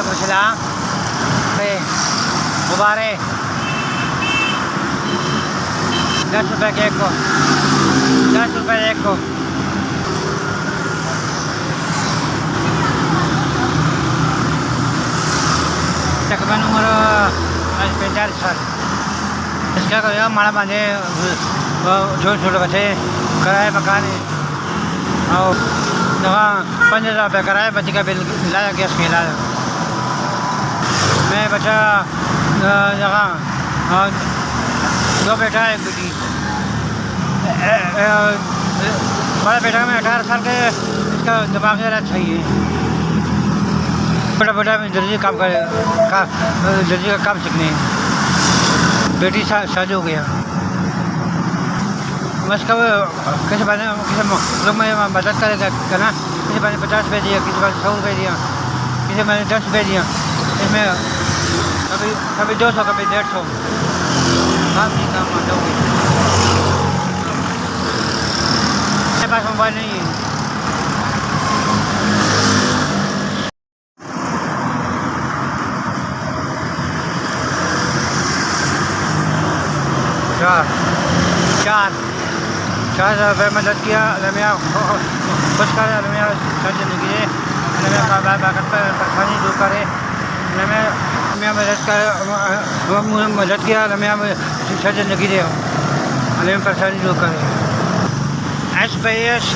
वालेकुम सलाम। गुब्बारे 10 रुपए के एक को, 10 रुपए एक को। तकरीबन उम्र 45 साल। इसका करो माड़ा बांधे छोटे छोटे बच्चे किराए मकान और दवा 5,000 रुपये किराए बच्चे का बिल लाया गैस में लाया। मैं बच्चा जगह दो बेटा एक बेटी। बड़ा बेटा में 18 साल के, इसका दिमाग ज़रा सही है। बड़ा बेटा में दर्जी काम करे, दर्जी का काम सीखने। बेटी शादी हो गया। बस कब किसी बात किसी लोग में मदद करेगा करना। किसी बात 50 रुपये दिया, किसी बात 100 रुपये दिया, किसी मैंने 10 रुपये दिया। इसमें कभी 200 कभी 150 काम नहीं काम आता होगी। मेरे पास मोबाइल नहीं है। चार 4,000 रुपये मदद किया। अलमिया खुश करे, अलमिया सर जिंदगी अलमिया परेशानी दूर करे। अलमिया मदद किया, अलमिया सर जिंदगी दे, अलमिया परेशानी दूर करे। SBS